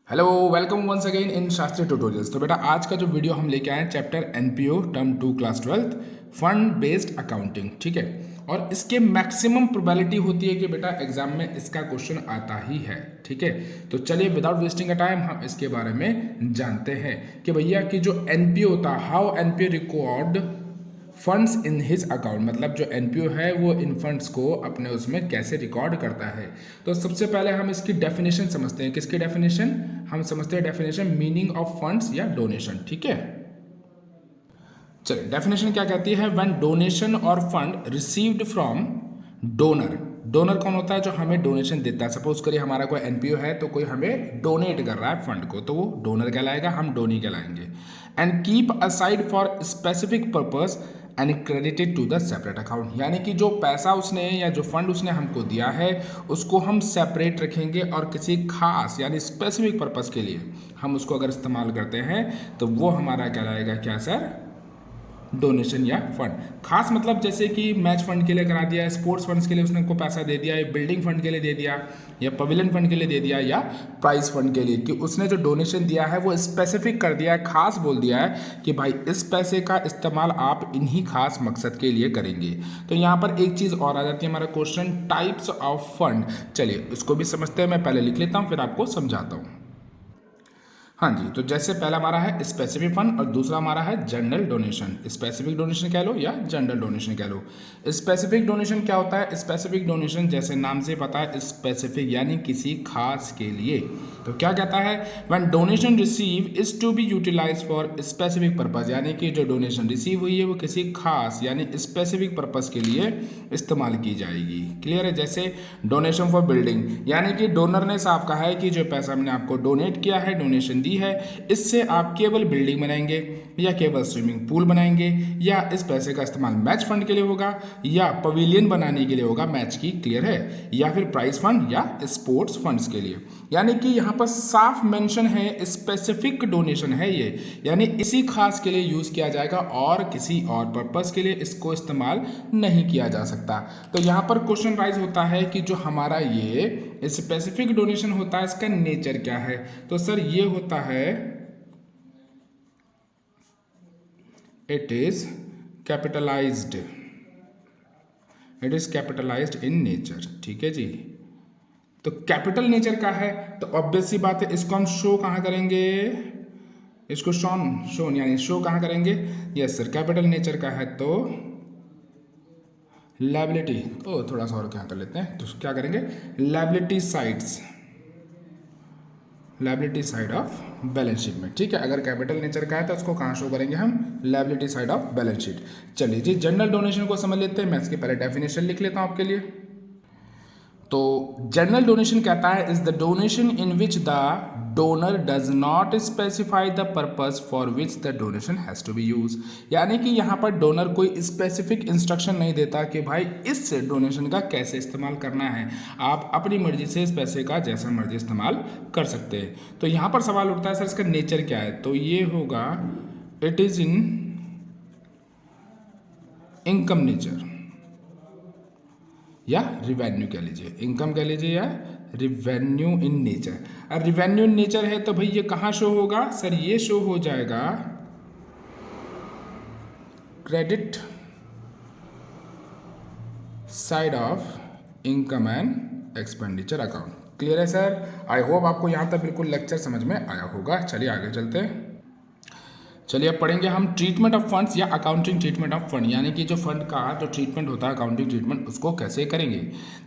Hello welcome once again in Shastri tutorials. तो बेटा आज का जो वीडियो हम लेके आए हैं chapter NPO term 2 class 12 fund based accounting, ठीक है। और इसके मैक्सिमम प्रोबेबिलिटी होती है कि बेटा एग्जाम में इसका क्वेश्चन आता ही है, ठीक है। तो चलिए विदाउट वेस्टिंग अ टाइम हम इसके बारे में जानते हैं कि भैया कि जो एनपीओ होता है, how NPO record funds in his account, मतलब जो एनपीओ है वो इन फंड्स को अपने उसमें कैसे रिकॉर्ड करता है। तो सबसे पहले हम इसकी डेफिनेशन समझते हैं। किसकी डेफिनेशन? हम समझते हैं डेफिनेशन मीनिंग ऑफ फंड्स या डोनेशन, ठीक है। चलिए डेफिनेशन क्या कहती है? व्हेन डोनेशन और fund received from donor. Donor कौन होता है? जो हमें डोनेशन देता है। सपोज करिए हमारा कोई एनपीओ है तो कोई हमें डोनेट कर रहा है फंड को, तो वो डोनर कहलाएगा, हम डोनी कहलाएंगे। And keep aside for specific purpose and credited to the separate account, यानी कि जो पैसा उसने या जो फंड उसने हमको दिया है उसको हम सेपरेट रखेंगे और किसी खास यानी स्पेसिफिक पर्पस के लिए हम उसको अगर इस्तेमाल करते हैं तो वो हमारा कहलाएगा क्या सर? डोनेशन या फंड। खास मतलब जैसे कि मैच फंड के लिए करा दिया, स्पोर्ट्स फंड्स के लिए उसने को पैसा दे दिया, या बिल्डिंग फंड के लिए दे दिया, या पवेलियन फंड के लिए दे दिया, या प्राइज फंड के लिए, कि उसने जो डोनेशन दिया है वो स्पेसिफिक कर दिया है, खास बोल दिया है कि भाई इस पैसे का इस्तेमाल आप इन्हीं खास मकसद के लिए करेंगे। तो यहाँ पर एक चीज़ और आ जाती है हमारा क्वेश्चन, टाइप्स ऑफ फंड। चलिए उसको भी समझते हैं, मैं पहले लिख लेता हूँ फिर आपको समझाता हूँ। हाँ जी, तो जैसे पहला हमारा है स्पेसिफिक फंड और दूसरा हमारा है जनरल डोनेशन। स्पेसिफिक डोनेशन कह लो या जनरल डोनेशन कह लो। स्पेसिफिक डोनेशन क्या होता है? स्पेसिफिक डोनेशन जैसे नाम से पता है, स्पेसिफिक यानी किसी खास के लिए। तो क्या कहता है? When donation receive is to be utilise for specific purpose, यानी कि जो डोनेशन रिसीव हुई है वो किसी खास यानी स्पेसिफिक पर्पज के लिए इस्तेमाल की जाएगी। क्लियर है? जैसे डोनेशन फॉर बिल्डिंग, यानी कि डोनर ने साफ कहा है कि जो पैसा हमने आपको डोनेट किया है, डोनेशन दी है, इससे आप केवल बिल्डिंग बनाएंगे या केवल स्विमिंग पूल बनाएंगे, या इस पैसे का इस्तेमाल मैच फंड के लिए होगा या पवेलियन बनाने के लिए होगा मैच की, क्लियर है, या फिर प्राइज फंड या स्पोर्ट्स फंड्स के लिए। यानी कि यहाँ पर साफ मेंशन है स्पेसिफिक डोनेशन है ये, यानी इसी खास के लिए यूज किया जाएगा और किसी और पर्पस के लिए इसको इस्तेमाल नहीं किया जा सकता। तो यहाँ पर क्वेश्चन राइज होता है कि जो हमारा ये स्पेसिफिक डोनेशन होता है इसका नेचर क्या है? तो सर ये होता है it is capitalised, it is capitalised in nature, ठीक है जी। तो कैपिटल नेचर का है तो ऑब्वियस सी बात है इसको हम शो कहाँ करेंगे? इसको शोन यानी शो कहाँ करेंगे? यस सर, कैपिटल नेचर का है तो लाइबिलिटी, तो थोड़ा सा और क्या कर लेते हैं, तो क्या करेंगे? Liability sides, liability side of balance sheet में, ठीक है। अगर कैपिटल नेचर का है तो उसको कहाँ शो करेंगे हम? Liability side of balance sheet. चलिए जी जनरल डोनेशन को समझ लेते हैं। मैं इसके पहले डेफिनेशन लिख लेता हूँ आपके लिए। तो जनरल डोनेशन कहता है is the donation in which the donor does not specify the purpose for which the donation has to be use, यानी कि यहाँ पर डोनर कोई स्पेसिफिक इंस्ट्रक्शन नहीं देता कि भाई इस डोनेशन का कैसे इस्तेमाल करना है, आप अपनी मर्जी से इस पैसे का जैसा मर्जी इस्तेमाल कर सकते हैं। तो यहाँ पर सवाल उठता है सर इसका नेचर क्या है? तो ये होगा it is in income nature या रिवेन्यू कह लीजिए, इनकम कह लीजिए या रिवेन्यू इन नेचर। और रिवेन्यू इन नेचर है तो भाई ये कहाँ शो होगा? सर ये शो हो जाएगा credit side of income and expenditure account. Clear है सर? आई होप आपको यहाँ तक बिल्कुल लेक्चर समझ में आया होगा। चलिए आगे चलते हैं। चलिए अब पढ़ेंगे हम ट्रीटमेंट ऑफ फंड्स या अकाउंटिंग ट्रीटमेंट ऑफ फंड, यानी कि जो फंड का जो ट्रीटमेंट होता है अकाउंटिंग ट्रीटमेंट उसको कैसे करेंगे।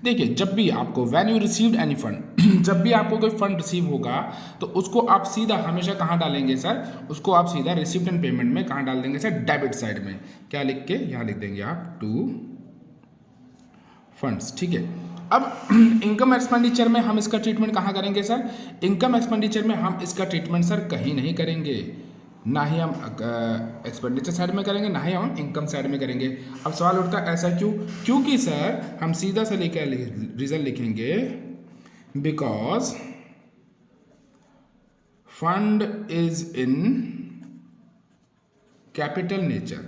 देखिए जब भी आपको when you received any fund जब भी आपको कोई फंड रिसीव होगा तो उसको आप सीधा हमेशा कहाँ डालेंगे सर? उसको आप सीधा रिसिप्ट एंड पेमेंट में कहाँ डाल देंगे सर? डेबिट साइड में। क्या लिख के यहाँ लिख देंगे आप? टू फंड्स, ठीक है। अब इनकम एक्सपेंडिचर में हम इसका ट्रीटमेंट कहाँ करेंगे सर? इनकम एक्सपेंडिचर में हम इसका ट्रीटमेंट सर कहीं नहीं करेंगे, ना ही हम एक्सपेंडिचर साइड में करेंगे ना ही हम इनकम साइड में करेंगे। अब सवाल उठता है ऐसा क्यों? क्योंकि सर हम सीधा सा लेकर रीजन लिखेंगे because fund is in capital nature.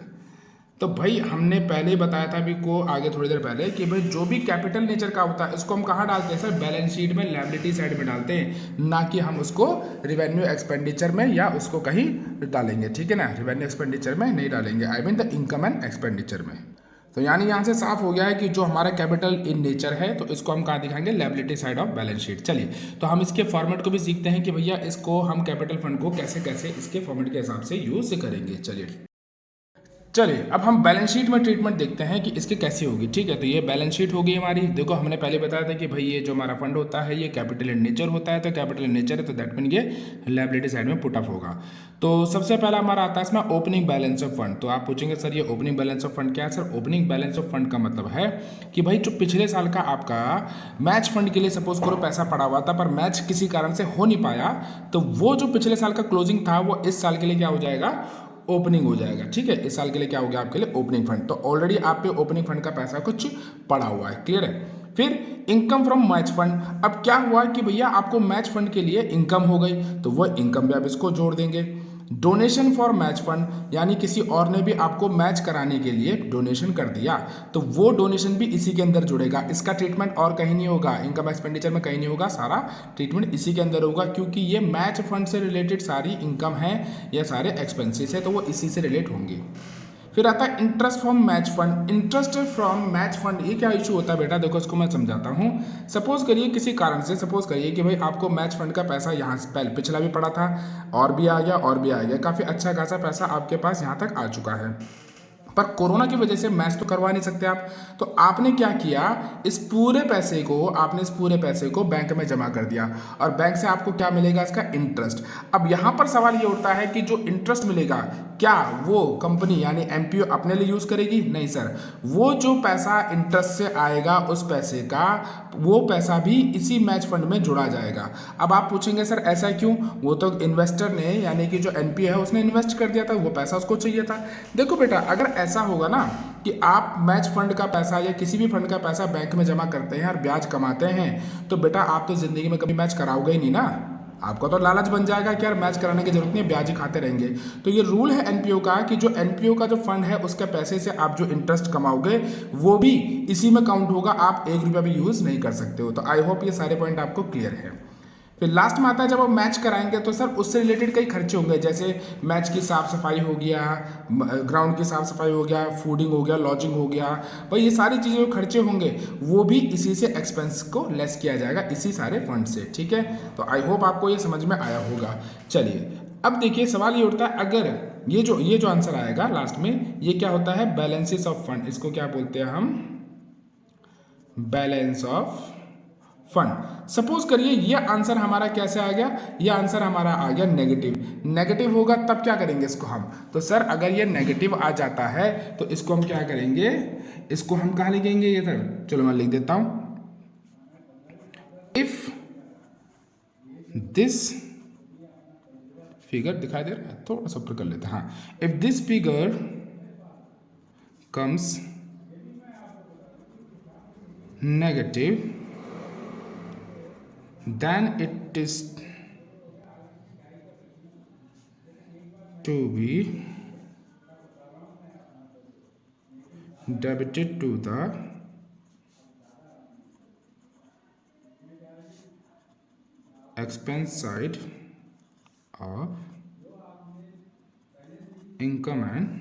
तो भाई हमने पहले ही बताया था अभी को आगे थोड़ी देर पहले कि भाई जो भी कैपिटल नेचर का होता है इसको हम कहाँ डालते हैं सर, बैलेंस शीट में लायबिलिटी साइड में डालते हैं, ना कि हम उसको रिवेन्यू एक्सपेंडिचर में या उसको कहीं डालेंगे, ठीक है ना, रिवेन्यू एक्सपेंडिचर में नहीं डालेंगे, I mean the income and expenditure में। तो यानी यहाँ से साफ हो गया है कि जो हमारा कैपिटल इन नेचर है तो इसको हम कहाँ दिखाएंगे, liability side of balance sheet. चलिए तो हम इसके फॉर्मेट को भी सीखते हैं कि भैया इसको हम कैपिटल फंड को कैसे कैसे इसके फॉर्मेट के हिसाब से यूज करेंगे। चलिए अब हम बैलेंस शीट में ट्रीटमेंट देखते हैं कि इसकी कैसी होगी। ठीक है, तो ये बैलेंस शीट होगी हमारी। देखो हमने पहले बताया था कि भाई ये जो हमारा फंड होता है ये कैपिटल इन नेचर होता है, तो कैपिटल इन नेचर है तो दैट मीन ये लायबिलिटी साइड में पुट अप होगा। तो सबसे पहला हमारा आता है इसमें ओपनिंग बैलेंस ऑफ फंड। तो आप पूछेंगे सर ये ओपनिंग बैलेंस ऑफ फंड क्या है? Sir opening balance of fund का मतलब है कि भाई जो पिछले साल का आपका मैच फंड के लिए सपोज करो पैसा पड़ा हुआ था पर मैच किसी कारण से हो नहीं पाया, तो वो जो पिछले साल का क्लोजिंग था वो इस साल के लिए क्या हो जाएगा, ओपनिंग हो जाएगा। ठीक है, इस साल के लिए क्या हो गया आपके लिए, ओपनिंग फंड। तो ऑलरेडी आप पे ओपनिंग फंड का पैसा कुछ पड़ा हुआ है, क्लियर है। फिर इनकम फ्रॉम मैच फंड। अब क्या हुआ कि भैया आपको मैच फंड के लिए इनकम हो गई, तो वो इनकम भी आप इसको जोड़ देंगे। डोनेशन फॉर मैच फंड, यानी किसी और ने भी आपको मैच कराने के लिए डोनेशन कर दिया, तो वो डोनेशन भी इसी के अंदर जुड़ेगा। इसका ट्रीटमेंट और कहीं नहीं होगा, इनकम एक्सपेंडिचर में कहीं नहीं होगा, सारा ट्रीटमेंट इसी के अंदर होगा, क्योंकि ये मैच फंड से रिलेटेड सारी इनकम है या सारे एक्सपेंसेस है, तो वो इसी से रिलेट होंगे। फिर आता है interest from match fund. Interest from match fund ये क्या इशू होता है बेटा, देखो इसको मैं समझाता हूँ। सपोज करिए किसी कारण से, सपोज करिए कि भाई आपको मैच फंड का पैसा यहाँ से पहले पिछला भी पड़ा था और भी आ गया और भी आ गया, काफ़ी अच्छा खासा पैसा आपके पास यहाँ तक आ चुका है, पर कोरोना की वजह से मैच तो करवा नहीं सकते आप। तो आपने क्या किया, इस पूरे पैसे को बैंक में जमा कर दिया, और बैंक से आपको क्या मिलेगा, इसका इंटरेस्ट। अब यहाँ पर सवाल ये उठता है कि जो इंटरेस्ट मिलेगा क्या वो कंपनी यानी एमपीओ अपने लिए यूज करेगी? नहीं सर, वो जो पैसा इंटरेस्ट से आएगा उस पैसे का, वो पैसा भी इसी मैच फंड में जोड़ा जाएगा। अब आप पूछेंगे सर ऐसा क्यों, वो तो इन्वेस्टर ने यानी कि जो एनपीओ है उसने इन्वेस्ट कर दिया था, वो पैसा उसको चाहिए था। देखो बेटा अगर ऐसा होगा ना कि आप मैच फंड का पैसा या किसी भी फंड का पैसा बैंक में जमा करते हैं और ब्याज कमाते हैं, तो बेटा आप तो जिंदगी में कभी मैच कराओगे ही नहीं ना। आपको तो लालच बन जाएगा कि यार मैच कराने की जरूरत नहीं है, ब्याज ही खाते रहेंगे। तो ये रूल है एनपीओ का कि जो एनपीओ का जो फंड है उसके पैसे से आप जो इंटरेस्ट कमाओगे वो भी इसी में काउंट होगा, आप 1 रुपया भी यूज नहीं कर सकते हो। तो आई होप ये सारे पॉइंट आपको क्लियर है। फिर लास्ट में आता है जब आप मैच कराएंगे तो सर उससे रिलेटेड कई खर्चे होंगे, जैसे मैच की साफ सफाई हो गया, ग्राउंड की साफ सफाई हो गया, फूडिंग हो गया, लॉजिंग हो गया, भाई ये सारी चीज़ें जो खर्चे होंगे वो भी इसी से एक्सपेंस को लेस किया जाएगा, इसी सारे फंड से। ठीक है, तो आई होप आपको ये समझ में आया होगा। चलिए अब देखिए सवाल ये उठता है, अगर ये जो आंसर आएगा लास्ट में ये क्या होता है, बैलेंसेस ऑफ फंड। इसको क्या बोलते हैं हम, बैलेंस ऑफ फंड। सपोज करिए ये आंसर हमारा कैसे आ गया, ये आंसर हमारा आ गया नेगेटिव। नेगेटिव होगा तब क्या करेंगे इसको हम, तो सर अगर ये नेगेटिव आ जाता है तो इसको हम क्या करेंगे, इसको हम कहाँ लिखेंगे ये सर, चलो मैं लिख देता हूं, इफ दिस फिगर दिखाई दे रहा है, थोड़ा सा ऊपर कर लेते हैं, हाँ, if this figure comes negative then it is to be debited to the expense side of income and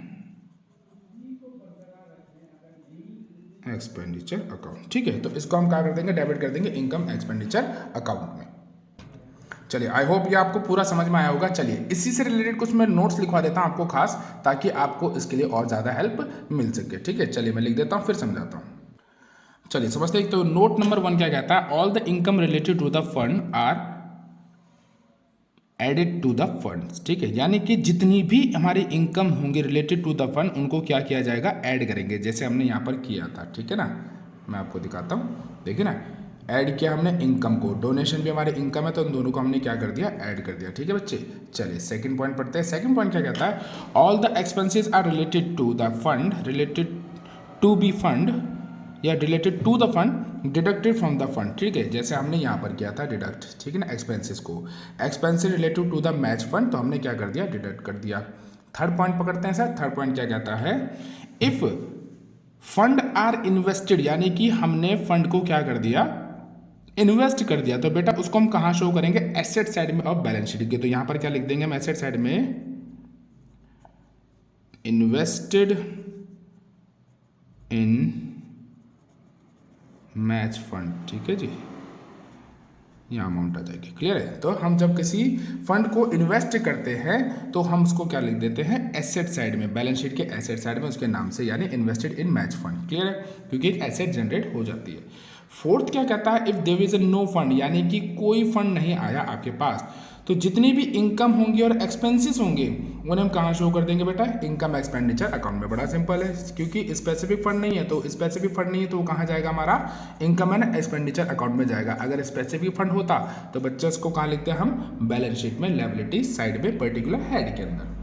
expenditure account. ठीक है, तो इसको हम क्या कर देंगे, डेबिट कर देंगे इनकम एक्सपेंडिचर अकाउंट में। चलिए आई होप ये आपको पूरा समझ में आया होगा। चलिए इसी से रिलेटेड कुछ मैं नोट्स लिखवा देता हूं आपको खास, ताकि आपको इसके लिए और ज़्यादा हेल्प मिल सके। ठीक है, चलिए मैं लिख देता हूं फिर समझाता हूं। चलिए समझते हैं। तो नोट नंबर 1 क्या कहता है, all the income related to the fund are added to the funds. ठीक है, यानी कि जितनी भी हमारी इनकम होंगी रिलेटेड टू द फंड उनको क्या किया जाएगा, ऐड करेंगे, जैसे हमने यहाँ पर किया था। ठीक है ना, मैं आपको दिखाता हूँ, देखिए ना, ऐड किया हमने इनकम को, डोनेशन भी हमारी इनकम है तो उन दोनों को हमने क्या कर दिया, ऐड कर दिया। ठीक है बच्चे, चलिए सेकंड पॉइंट पढ़ते हैं। सेकंड पॉइंट क्या कहता है, all the expenses are related to the fund related to B fund या related to the fund deducted from the fund. ठीक है, जैसे हमने यहाँ पर किया था डिडक्ट, ठीक है ना, एक्सपेंसेस को, expenses related to the match fund, तो हमने क्या कर दिया, डिडक्ट कर दिया। थर्ड पॉइंट पकड़ते हैं सर। थर्ड पॉइंट क्या कहता है, इफ फंड आर इन्वेस्टेड, यानी कि हमने फंड को क्या कर दिया, इन्वेस्ट कर दिया, तो बेटा उसको हम कहाँ शो करेंगे, एसेट साइड में ऑफ बैलेंस शीट के। तो यहां पर क्या लिख देंगे हम, एसेट साइड में इन्वेस्टेड इन मैच फंड, ठीक है जी, यहाँ अमाउंट आ जाएगी। क्लियर है। तो हम जब किसी फंड को इन्वेस्ट करते हैं तो हम उसको क्या लिख देते हैं, एसेट साइड में, बैलेंस शीट के एसेट साइड में उसके नाम से, यानी invested in match fund. Clear है, क्योंकि एक एसेट जनरेट हो जाती है। फोर्थ क्या कहता है, if there is no fund, यानी कि कोई फंड नहीं आया आपके पास, तो जितनी भी इनकम होंगी और एक्सपेंसेस होंगे उन्हें हम कहाँ शो कर देंगे बेटा, इनकम एक्सपेंडिचर अकाउंट में। बड़ा सिंपल है, क्योंकि स्पेसिफिक फंड नहीं है, तो स्पेसिफिक फंड नहीं है तो वो कहाँ जाएगा, हमारा इनकम एंड एक्सपेंडिचर अकाउंट में जाएगा। अगर स्पेसिफिक फंड होता तो बच्चे उसको कहाँ लिखते हैं हम, बैलेंस शीट में लायबिलिटी साइड में पर्टिकुलर हेड के अंदर।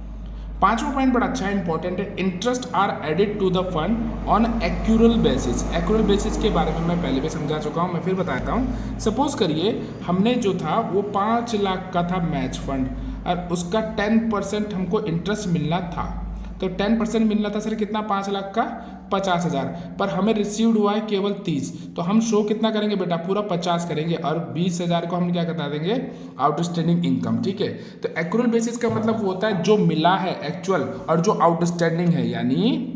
पांचवा पॉइंट बड़ा अच्छा है, इंपॉर्टेंट है, interest are added to the fund on accrual basis. Accrual basis के बारे में मैं पहले भी समझा चुका हूं, मैं फिर बताता हूं। सपोज करिए हमने जो था वो 5 लाख का था मैच फंड, और उसका 10% हमको इंटरेस्ट मिलना था। तो 10% मिलना था सर, कितना, 5 लाख का 50,000, पर हमें रिसीव्ड हुआ है केवल 30, तो हम शो कितना करेंगे बेटा, पूरा 50 करेंगे, और 20,000 को हम क्या बता देंगे, आउटस्टैंडिंग इनकम। ठीक है, तो एक्रूअल बेसिस का मतलब वो होता है जो मिला है एक्चुअल और जो आउटस्टैंडिंग है, यानी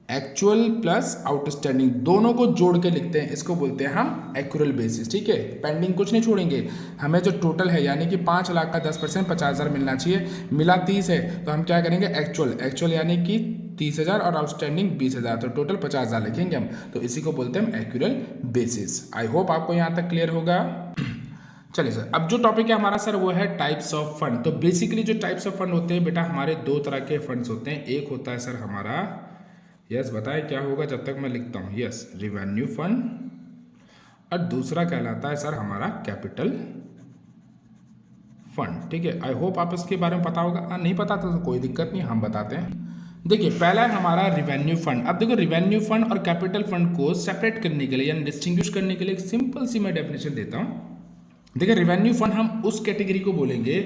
एक्चुअल प्लस आउटस्टैंडिंग दोनों को जोड़ के लिखते हैं, इसको बोलते हैं हम एक्रूअल बेसिस। ठीक है, पेंडिंग कुछ नहीं छोड़ेंगे, हमें जो टोटल है यानी कि 5 लाख का 10% 50,000 मिलना चाहिए, मिला 30 है, तो हम क्या करेंगे, एक्चुअल यानी कि 30,000 और आउटस्टैंडिंग 20,000, तो टोटल 50,000 लिखेंगे हम, तो इसी को बोलते हैं हम एक्रूअल बेसिस। आई होप आपको यहाँ तक क्लियर होगा। चलिए सर, अब जो टॉपिक है हमारा सर वो है टाइप्स ऑफ फंड। तो बेसिकली जो टाइप्स ऑफ फंड होते हैं बेटा, हमारे 2 तरह के फंड्स होते हैं। एक होता है सर हमारा, यस बताएं क्या होगा जब तक मैं लिखता हूँ, यस रिवेन्यू फंड, और दूसरा कहलाता है सर हमारा कैपिटल फंड। ठीक है, आई होप आप इसके बारे में पता होगा, नहीं पता तो कोई दिक्कत नहीं, हम बताते हैं। देखिए पहला है हमारा रिवेन्यू फंड। अब देखो रिवेन्यू फंड और कैपिटल फंड को सेपरेट करने के लिए यानी डिस्टिंग्विश करने के लिए एक सिंपल सी मैं डेफिनेशन देता हूँ। देखिए रिवेन्यू फंड हम उस कैटेगरी को बोलेंगे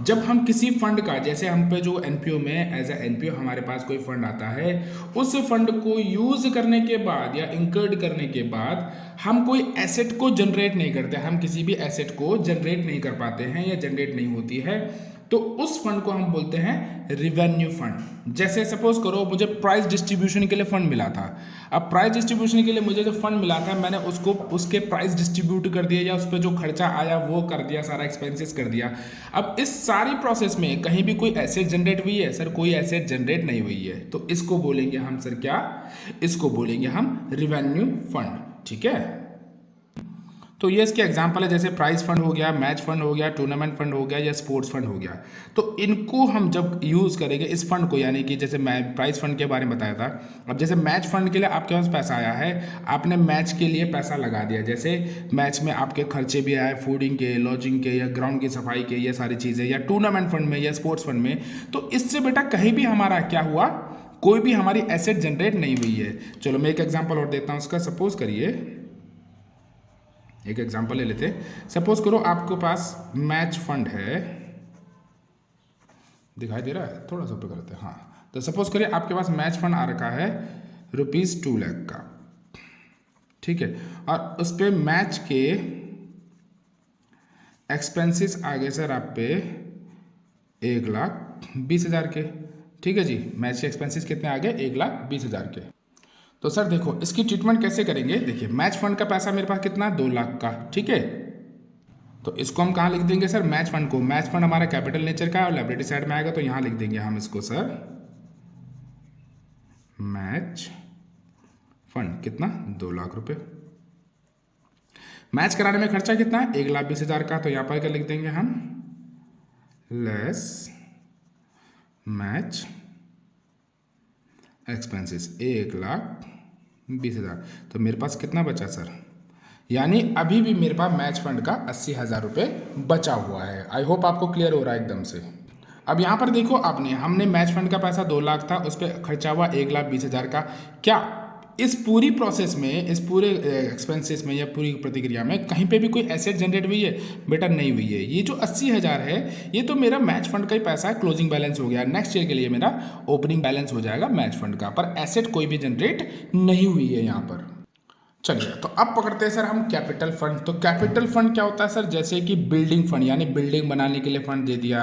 जब हम किसी फंड का, जैसे हम पे जो एनपीओ में एज ए एनपीओ हमारे पास कोई फंड आता है, उस फंड को यूज करने के बाद या इंकर्ड करने के बाद हम कोई एसेट को जनरेट नहीं करते, हम किसी भी एसेट को जनरेट नहीं कर पाते हैं या जनरेट नहीं होती है, तो उस फंड को हम बोलते हैं रिवेन्यू फंड। जैसे सपोज करो मुझे प्राइस डिस्ट्रीब्यूशन के लिए फंड मिला था, अब प्राइस डिस्ट्रीब्यूशन के लिए मुझे जो फंड मिला था मैंने उसको उसके प्राइस डिस्ट्रीब्यूट कर दिया या उस पर जो खर्चा आया वो कर दिया, सारा एक्सपेंसेस कर दिया। अब इस सारी प्रोसेस में कहीं भी कोई एसेट जनरेट हुई है सर, कोई एसेट जनरेट नहीं हुई है, तो इसको बोलेंगे हम सर क्या, इसको बोलेंगे हम रिवेन्यू फंड। ठीक है, तो ये इसके एग्जाम्पल है, जैसे प्राइज फंड हो गया, मैच फंड हो गया, टूर्नामेंट फंड हो गया या स्पोर्ट्स फंड हो गया। तो इनको हम जब यूज़ करेंगे इस फंड को, यानी कि जैसे मैं प्राइज फंड के बारे में बताया था, अब जैसे मैच फंड के लिए आपके पास पैसा आया है, आपने मैच के लिए पैसा लगा दिया, जैसे मैच में आपके खर्चे भी आए फूडिंग के, लॉजिंग के या ग्राउंड की सफाई के, ये सारी चीज़ें, या टूर्नामेंट फंड में या स्पोर्ट्स फंड में, तो इससे बेटा कहीं भी हमारा क्या हुआ, कोई भी हमारी एसेट जनरेट नहीं हुई है। चलो मैं एक एग्जाम्पल और देता हूँ उसका। सपोज करिए, एक एग्जांपल ले लेते हैं। सपोज करो आपके पास मैच फंड है, दिखाई दे रहा है, थोड़ा सा ऊपर करते हैं, हाँ। तो सपोज करिए आपके पास मैच फंड आ रखा है ₹2 लाख का, ठीक है, और उस पर मैच के एक्सपेंसेस आ गए सर आप पे 1,20,000 के। ठीक है जी, मैच के एक्सपेंसेस कितने आ गए, 1,20,000 के। तो सर देखो इसकी ट्रीटमेंट कैसे करेंगे, देखिए मैच फंड का पैसा मेरे पास कितना, 2 लाख का। ठीक है, तो इसको हम कहाँ लिख देंगे सर, मैच फंड को। मैच फंड हमारा कैपिटल नेचर का है और लायबिलिटी साइड में आएगा, तो यहाँ लिख देंगे हम इसको सर मैच फंड, कितना, 2 लाख रुपए। मैच कराने में खर्चा कितना है, 1,20,000 का, तो यहाँ पर क्या लिख देंगे हम, लेस मैच एक्सपेंसेस 1,20,000, तो मेरे पास कितना बचा सर, यानी अभी भी मेरे पास मैच फंड का 80,000 रुपये बचा हुआ है। आई होप आपको क्लियर हो रहा है एकदम से। अब यहाँ पर देखो हमने मैच फंड का पैसा 2 लाख था, उस पर खर्चा हुआ 1,20,000 का। क्या इस पूरी प्रोसेस में, इस पूरे एक्सपेंसेस में या पूरी प्रतिक्रिया में कहीं पे भी कोई एसेट जनरेट हुई है? बेटा नहीं हुई है। ये जो 80,000 है ये तो मेरा मैच फंड का ही पैसा है, क्लोजिंग बैलेंस हो गया। नेक्स्ट ईयर के लिए मेरा ओपनिंग बैलेंस हो जाएगा मैच फंड का, पर एसेट कोई भी जनरेट नहीं हुई है यहाँ पर। चलिए, तो अब पकड़ते हैं सर हम कैपिटल फंड। तो कैपिटल फंड क्या होता है सर? जैसे कि बिल्डिंग फंड, यानी बिल्डिंग बनाने के लिए फंड दे दिया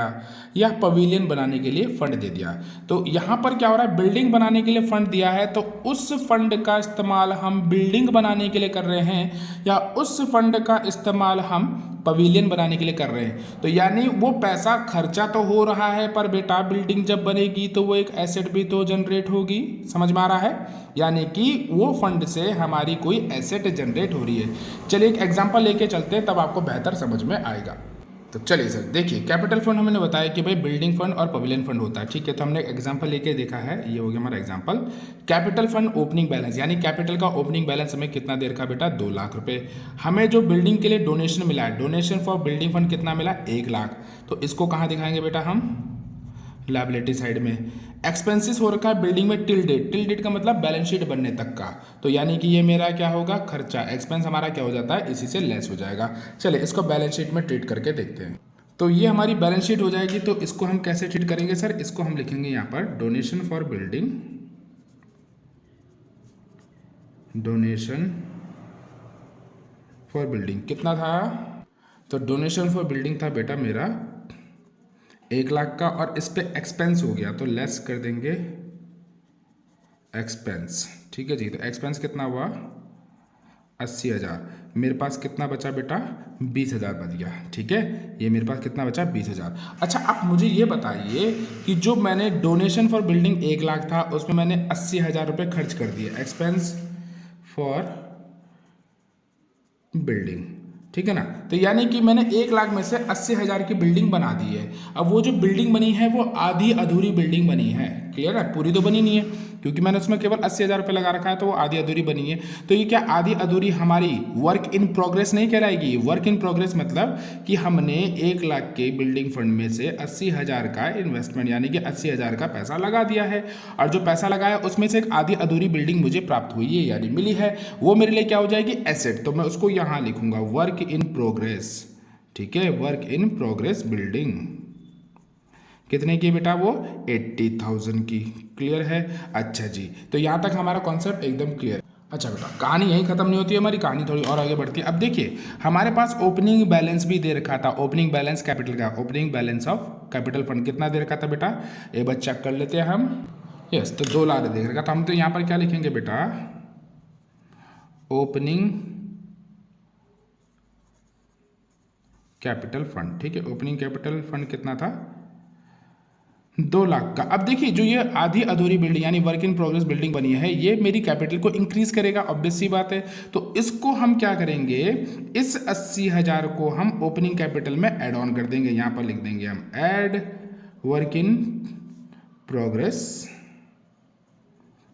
या पवेलियन बनाने के लिए फंड दे दिया। तो यहाँ पर क्या हो रहा है, बिल्डिंग बनाने के लिए फंड दिया है तो उस फंड का इस्तेमाल हम बिल्डिंग बनाने के लिए कर रहे हैं या उस फंड का इस्तेमाल हम पवेलियन बनाने के लिए कर रहे हैं। तो यानी वो पैसा खर्चा तो हो रहा है, पर बेटा बिल्डिंग जब बनेगी तो वो एक एसेट भी तो जनरेट होगी। समझ में आ रहा है? यानी कि वो फंड से हमारी कोई एसेट जनरेट हो रही है। चलिए एक एग्जांपल लेके चलते हैं, तब आपको बेहतर समझ में आएगा। तो चलिए सर देखिए, कैपिटल फंड हमने बताया कि भाई बिल्डिंग फंड और पवेलियन फंड होता है, ठीक है। तो हमने एग्जांपल लेके देखा है, ये हो गया हमारा example. Capital fund opening balance, यानी कैपिटल का ओपनिंग बैलेंस हमें कितना दे रखा बेटा? 2 लाख रुपए। हमें जो बिल्डिंग के लिए डोनेशन मिला है, डोनेशन फॉर बिल्डिंग फंड कितना मिला? 1 लाख। तो इसको कहाँ दिखाएंगे बेटा हम? लायबिलिटी साइड में। एक्सपेंसेस हो रखा है बिल्डिंग में टिल डेट, टिल डेट का मतलब बैलेंस शीट बनने तक का। तो यानी कि ये मेरा क्या होगा? खर्चा। एक्सपेंस हमारा क्या हो जाता है? इसी से लेस हो जाएगा। चलिए इसको बैलेंस शीट में ट्रीट करके देखते हैं। तो ये हमारी बैलेंस शीट हो जाएगी। तो इसको हम कैसे ट्रीट करेंगे सर? इसको हम लिखेंगे यहाँ पर donation for building, donation for building कितना था? तो डोनेशन फॉर बिल्डिंग था बेटा मेरा 1 लाख का, और इस पे एक्सपेंस हो गया तो लेस कर देंगे एक्सपेंस। ठीक है जी। तो एक्सपेंस कितना हुआ? 80,000। मेरे पास कितना बचा बेटा? 20,000 बच गया। ठीक है, ये मेरे पास कितना बचा? 20,000। अच्छा, आप मुझे ये बताइए कि जो मैंने डोनेशन फॉर बिल्डिंग 1 लाख था उसमें मैंने 80,000 रुपये खर्च कर दिए, एक्सपेंस फॉर बिल्डिंग, ठीक है ना। तो यानी कि मैंने 1 लाख में से 80,000 की बिल्डिंग बना दी है। अब वो जो बिल्डिंग बनी है वो आधी अधूरी बिल्डिंग बनी है। क्लियर है? पूरी तो बनी नहीं है क्योंकि मैंने उसमें केवल 80,000 रुपये लगा रखा है, तो वो आधी अधूरी बनी है। तो ये क्या आधी अधूरी हमारी वर्क इन प्रोग्रेस नहीं कहलाएगी? वर्क इन प्रोग्रेस मतलब कि हमने 1 लाख के बिल्डिंग फंड में से 80,000 का इन्वेस्टमेंट यानी कि 80,000 का पैसा लगा दिया है, और जो पैसा लगाया उसमें से एक आधी अधूरी बिल्डिंग मुझे प्राप्त हुई है यानी मिली है, वो मेरे लिए क्या हो जाएगी? एसेट। तो मैं उसको यहाँ लिखूंगा वर्क इन प्रोग्रेस। ठीक है, वर्क इन प्रोग्रेस बिल्डिंग कितने की बेटा? वो 80,000 की। क्लियर है? अच्छा जी, तो यहाँ तक हमारा कॉन्सेप्ट एकदम क्लियर। अच्छा बेटा, कहानी यहीं खत्म नहीं होती है हमारी, कहानी थोड़ी और आगे बढ़ती है। अब देखिए हमारे पास ओपनिंग बैलेंस भी दे रखा था, ओपनिंग बैलेंस कैपिटल का, opening balance of capital fund कितना दे रखा था बेटा? एक बार चेक कर लेते हैं हम। यस, तो 2 लाख दे रखा। तो हम तो यहाँ पर क्या लिखेंगे बेटा? Opening capital fund. ठीक है, ओपनिंग कैपिटल फंड कितना था? 2 लाख का। अब देखिए जो ये आधी अधूरी बिल्डिंग यानी वर्क इन प्रोग्रेस बिल्डिंग बनी है, ये मेरी कैपिटल को इंक्रीज करेगा, ऑब्वियस सी बात है। तो इसको हम क्या करेंगे? इस 80,000 को हम ओपनिंग कैपिटल में ऐड ऑन कर देंगे। यहाँ पर लिख देंगे हम add work in progress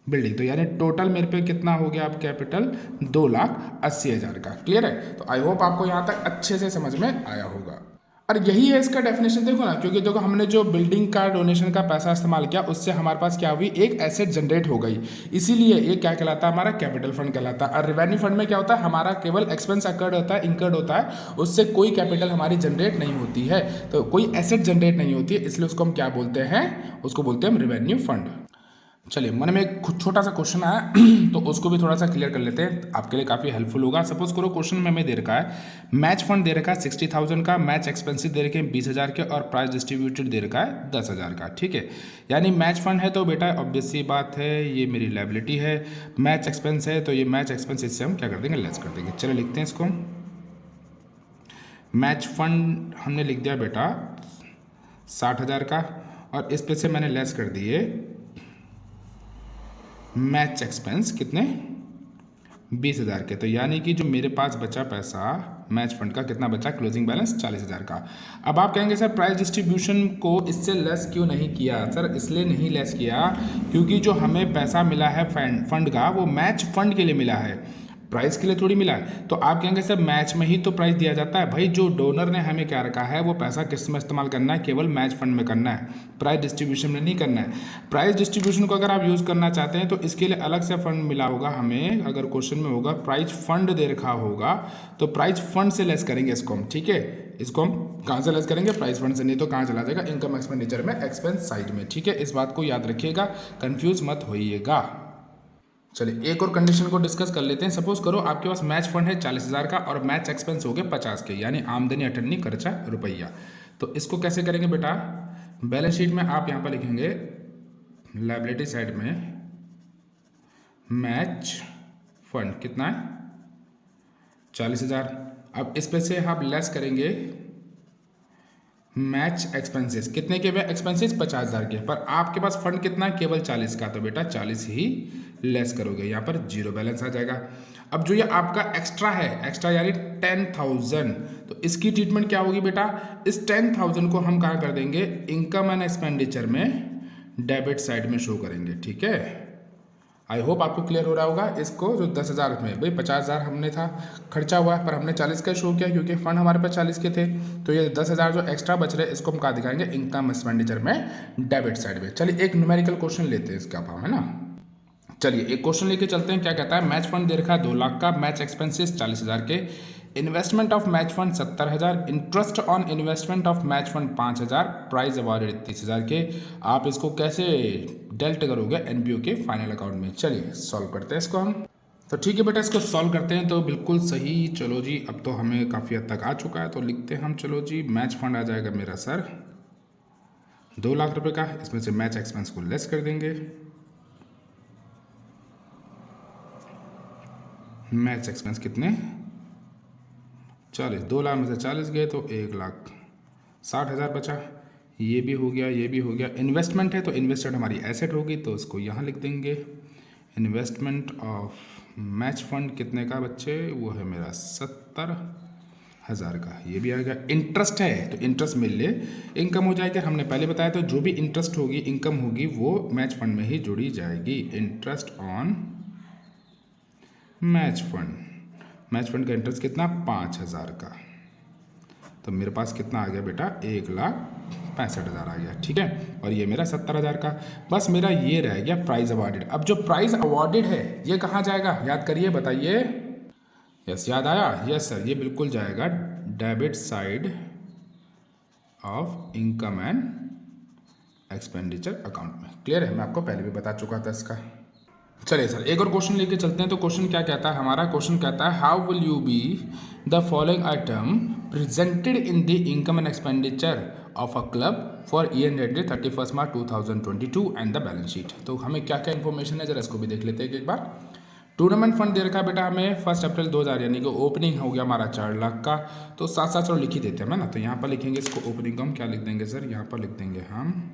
building. तो यानी टोटल मेरे पे कितना हो गया अब कैपिटल? 2,80,000 का। क्लियर है? तो आई होप आपको यहाँ तक अच्छे से समझ में आया होगा। और यही है इसका डेफिनेशन, देखो ना, क्योंकि देखो हमने जो बिल्डिंग का डोनेशन का पैसा इस्तेमाल किया उससे हमारे पास क्या हुई? एक एसेट जनरेट हो गई, इसीलिए ये क्या कहलाता है? हमारा कैपिटल फंड कहलाता है। और रेवेन्यू फंड में क्या होता है? हमारा केवल एक्सपेंस अकर्ड होता है, इंकर्ड होता है, उससे कोई कैपिटल हमारी जनरेट नहीं होती है, तो कोई एसेट जनरेट नहीं होती है, इसलिए उसको हम क्या बोलते हैं? उसको बोलते हैं हम रेवेन्यू फंड। चलिए, मन में एक छोटा सा क्वेश्चन आया तो उसको भी थोड़ा सा क्लियर कर लेते हैं, आपके लिए काफ़ी हेल्पफुल होगा। सपोज करो क्वेश्चन में हमें दे रखा है मैच फंड दे रखा है 60,000 का, मैच एक्सपेंसिव दे रखे हैं 20,000 के, और प्राइस डिस्ट्रीब्यूटेड दे रखा है 10,000 का। ठीक है, यानी मैच फंड है तो बेटा ऑब्वियस सी बात है ये मेरी लायबिलिटी है, मैच एक्सपेंस है तो ये मैच एक्सपेंस इससे हम क्या कर देंगे? लेस कर देंगे। चलो लिखते हैं इसको। मैच फंड हमने लिख दिया बेटा 60,000 का, और इस पे से मैंने लेस कर दिए मैच एक्सपेंस कितने? 20,000 के। तो यानी कि जो मेरे पास बचा पैसा मैच फंड का कितना बचा? क्लोजिंग बैलेंस 40,000 का। अब आप कहेंगे सर प्राइस डिस्ट्रीब्यूशन को इससे लेस क्यों नहीं किया? सर इसलिए नहीं लेस किया क्योंकि जो हमें पैसा मिला है फंड का वो मैच फंड के लिए मिला है, प्राइस के लिए थोड़ी मिला है। तो आप कहेंगे सर मैच में ही तो प्राइस दिया जाता है। भाई जो डोनर ने हमें क्या रखा है वो पैसा किस में इस्तेमाल करना है, केवल मैच फंड में करना है, प्राइस डिस्ट्रीब्यूशन में नहीं करना है। प्राइस डिस्ट्रीब्यूशन को अगर आप यूज़ करना चाहते हैं तो इसके लिए अलग से फंड मिला होगा हमें, अगर क्वेश्चन में होगा प्राइस फंड दे रखा होगा तो प्राइस फंड से लेस करेंगे इसको हम, ठीक है। इसको हम कहाँ से लेस करेंगे, प्राइस फंड से, नहीं तो कहाँ चला जाएगा, इनकम एक्सपेंडिचर में, एक्सपेंस साइड में, ठीक है। इस बात को याद रखिएगा, कंफ्यूज मत होइएगा। चलिए एक और कंडीशन को डिस्कस कर लेते हैं। सपोज करो आपके पास मैच फंड है 40,000 का और मैच एक्सपेंस हो गए 50 के, यानी आमदनी अठन्नी खर्चा रुपया। तो इसको कैसे करेंगे बेटा, बैलेंस शीट में आप यहाँ पर लिखेंगे लायबिलिटी साइड में मैच फंड कितना है 40,000। अब इस पे से आप लेस करेंगे मैच एक्सपेंसेस, कितने के वे एक्सपेंसेस 50,000 के, पर आपके पास फंड कितना है केवल 40 का, तो बेटा 40 ही लेस करोगे, यहाँ पर जीरो बैलेंस आ जाएगा। अब जो ये आपका एक्स्ट्रा है, एक्स्ट्रा यानी 10,000, तो इसकी ट्रीटमेंट क्या होगी बेटा, इस 10,000 को हम कहाँ कर देंगे, इनकम एंड एक्सपेंडिचर में डेबिट साइड में शो करेंगे, ठीक है। आई होप आपको क्लियर हो रहा होगा। इसको जो 10,000 में, भाई 50,000 हमने था खर्चा हुआ पर हमने 40 का शो किया क्योंकि फंड हमारे पास 40 के थे, तो ये 10,000 जो एक्स्ट्रा बच रहे इसको हम कहाँ दिखाएंगे, इनकम एक्सपेंडिचर में डेबिट साइड में। चलिए एक न्यूमेरिकल क्वेश्चन लेते हैं इसका हम, है ना। चलिए एक क्वेश्चन लेके चलते हैं। क्या कहता है, मैच फंड दे रखा है 2 लाख का, मैच एक्सपेंसेस 40,000 के, investment of match fund 70,000, interest on investment of match fund 5,000, prize awarded 30,000 के। आप इसको कैसे डेल्ट करोगे एनपीओ के फाइनल अकाउंट में। चलिए सॉल्व करते हैं इसको हम। तो ठीक है बेटा, इसको सॉल्व करते हैं। तो बिल्कुल सही, चलो जी अब तो हमें काफ़ी हद तक आ चुका है, तो लिखते हैं हम, चलो जी मैच फंड आ जाएगा मेरा सर 2 लाख रुपए का, इसमें से मैच एक्सपेंस को लेस कर देंगे, मैच एक्सपेंस कितने 40, 2 लाख में से 40 गए तो 1,60,000 बचा, ये भी हो गया, ये भी हो गया। इन्वेस्टमेंट है तो इन्वेस्टेड हमारी एसेट होगी, तो इसको यहाँ लिख देंगे, इन्वेस्टमेंट ऑफ मैच फंड कितने का बच्चे, वो है मेरा 70,000 का, ये भी आ गया। इंटरेस्ट है तो इंटरेस्ट मिल ले इनकम हो जाएगी, हमने पहले बताया तो जो भी इंटरेस्ट होगी, इनकम होगी, वो मैच फंड में ही जुड़ी जाएगी। Interest on match fund, match fund का इंटरेस्ट कितना 5,000 का, तो मेरे पास कितना आ गया बेटा 1,65,000 आ गया, ठीक है। और ये मेरा 70,000 का, बस मेरा ये रह गया प्राइज अवार्डेड। अब जो प्राइज अवार्डेड है ये कहाँ जाएगा, याद करिए, बताइए। यस याद आया, यस सर, ये बिल्कुल जाएगा debit side of income and expenditure account में। क्लियर है, मैं आपको पहले भी बता चुका था इसका। चलिए सर एक और क्वेश्चन लेके चलते हैं। तो क्वेश्चन क्या कहता है हमारा, क्वेश्चन कहता है how will you be the following item presented in the income and expenditure of a club for year ended 31 March 2022 and the balance sheet. तो हमें क्या क्या इन्फॉर्मेशन है जरा इसको भी देख लेते हैं एक बार। टूर्नामेंट फंड दे रखा है बेटा हमें 1 अप्रैल 2000, यानी कि ओपनिंग हो गया हमारा 4 लाख का, तो साथ साथ चलो लिख ही देते हैं ना। तो यहाँ पर लिखेंगे इसको, ओपनिंग को हम क्या लिख देंगे सर, यहाँ पर लिख देंगे हम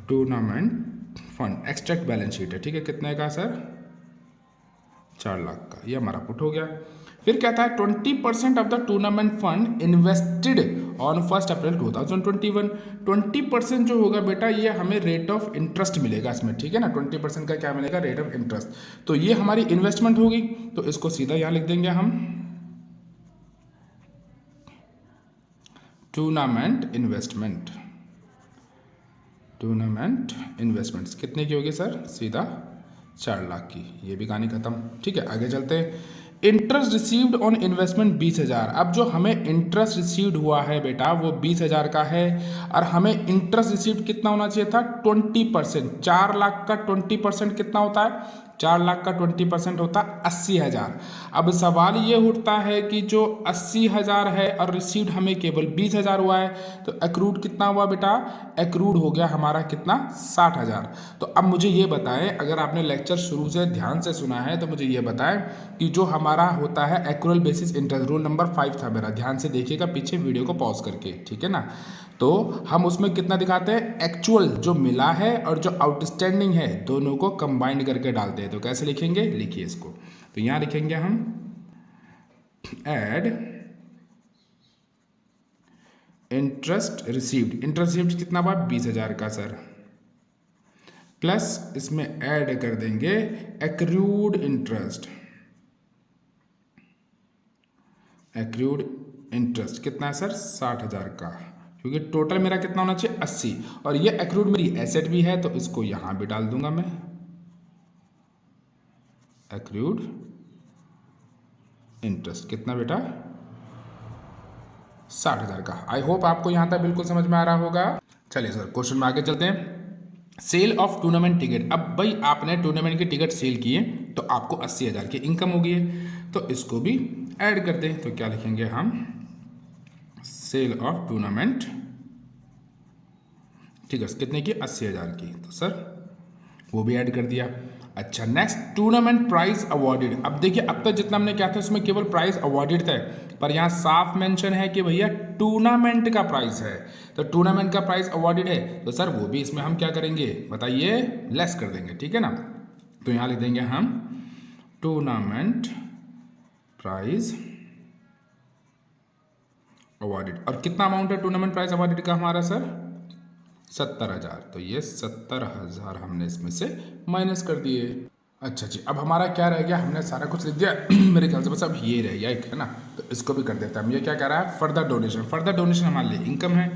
tournament fund, extract balance sheet है, ठीक है, कितने का सर 4 लाख का, ये हमारा पुट हो गया। फिर कहता है 20% of the tournament fund invested on 1 अप्रैल 2021। 20% जो होगा बेटा ये हमें रेट ऑफ इंटरेस्ट मिलेगा इसमें, ठीक है ना। 20% का क्या मिलेगा, रेट ऑफ इंटरेस्ट। तो ये हमारी इन्वेस्टमेंट होगी, तो इसको सीधा यहाँ लिख देंगे हम टूर्नामेंट इन्वेस्टमेंट, टूर्नामेंट इन्वेस्टमेंट्स कितने की होगी सर, सीधा 4 लाख की, ये भी कहानी खत्म, ठीक है। आगे चलते हैं। Interest received on investment 20,000। अब जो हमें इंटरेस्ट रिसीव्ड हुआ है बेटा वो 20,000 का है, और हमें इंटरेस्ट रिसीव्ड कितना होना चाहिए था 20%। 4 लाख का 20% कितना होता है, 4 लाख का 20% होता है 80,000। अब सवाल ये उठता है कि जो 80,000 है और रिसीव्ड हमें केवल 20,000 हुआ है, तो एक्रूड कितना हुआ बेटा, एक्रूड हो गया हमारा कितना 60,000। तो अब मुझे ये बताएं, अगर आपने लेक्चर शुरू से ध्यान से सुना है तो मुझे ये बताएं कि जो हमारा होता है accrual basis interest, rule number 5 था मेरा, ध्यान से देखिएगा पीछे वीडियो को पॉज करके, ठीक है ना। तो हम उसमें कितना दिखाते हैं, एक्चुअल जो मिला है और जो आउटस्टैंडिंग है दोनों को कंबाइंड करके डालते हैं। तो कैसे लिखेंगे, लिखिए इसको, तो यहां लिखेंगे हम add interest received. Interest received कितना हुआ 20,000 का सर, प्लस इसमें ऐड कर देंगे एक्रूड इंटरेस्ट। एक्रूड इंटरेस्ट कितना है सर? 60,000 का, क्योंकि टोटल मेरा कितना होना चाहिए? 80, और ये एक्रूड मेरी एसेट भी है तो इसको यहां भी डाल दूंगा मैं, एक्रूड इंटरेस्ट कितना बेटा? 60,000 का। आई होप आपको यहां तक बिल्कुल समझ में आ रहा होगा। चलिए सर क्वेश्चन में आगे चलते हैं। Sale of tournament ticket. अब भाई आपने टूर्नामेंट की टिकट सेल किए तो आपको 80,000 की इनकम होगी है, तो इसको भी ऐड करते हैं। तो क्या लिखेंगे हम? सेल ऑफ टूर्नामेंट टिकट कितने की? 80,000 की। तो सर वो भी ऐड कर दिया। अच्छा नेक्स्ट, टूर्नामेंट प्राइज अवॉर्डेड। अब देखिए अब तक जितना हमने क्या था उसमें केवल प्राइज अवॉर्डेड था, पर यहाँ साफ मेंशन है कि भैया टूर्नामेंट का प्राइस है, तो टूर्नामेंट का प्राइस अवॉर्डेड है, तो सर वो भी इसमें हम क्या करेंगे बताइए? लेस कर देंगे, ठीक है ना। तो यहाँ लिख देंगे हम टूर्नामेंट प्राइज अवॉर्डेड। और कितना अमाउंट है टूर्नामेंट प्राइज अवॉर्डेड का हमारा सर? 70,000। तो ये 70,000 हमने इसमें से माइनस कर दिए। अच्छा जी, अब हमारा क्या रह गया? हमने सारा कुछ लिख दिया मेरे ख्याल से बस अब ये रह गया एक, है ना। तो इसको भी कर देता है। हम ये क्या कह रहा है? Further donation. फर्दर डोनेशन हमारे लिए इनकम है,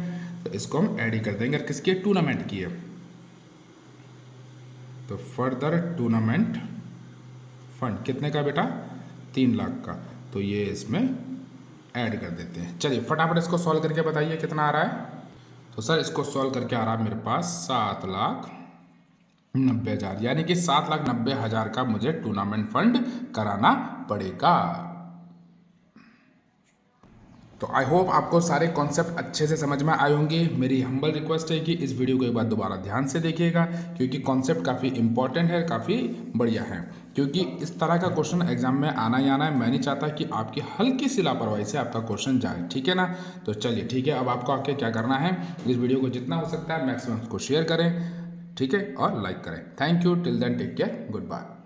तो इसको हम ऐड ही कर देंगे। किसकी? टूर्नामेंट की है, तो फर्दर टूर्नामेंट फंड कितने का बेटा? 3 लाख का। तो ये इसमें ऐड कर देते हैं। चलिए फटाफट इसको सॉल्व करके बताइए कितना आ रहा है। तो सर इसको सॉल्व करके आ रहा है मेरे पास 7,90,000, यानी कि 7,90,000 का मुझे टूर्नामेंट फंड कराना पड़ेगा। तो आई होप आपको सारे कॉन्सेप्ट अच्छे से समझ में आए होंगे। मेरी हम्बल रिक्वेस्ट है कि इस वीडियो को एक बार दोबारा ध्यान से देखिएगा, क्योंकि कॉन्सेप्ट काफ़ी इंपॉर्टेंट है, काफ़ी बढ़िया है। क्योंकि इस तरह का क्वेश्चन एग्जाम में आना ही आना है। मैं नहीं चाहता कि आपकी हल्की सी लापरवाही से आपका क्वेश्चन जाए, ठीक है ना। तो चलिए ठीक है, अब आपको आके क्या करना है, इस वीडियो को जितना हो सकता है मैक्सिमम को शेयर करें, ठीक है, और लाइक करें। Thank you, till then take care, good bye.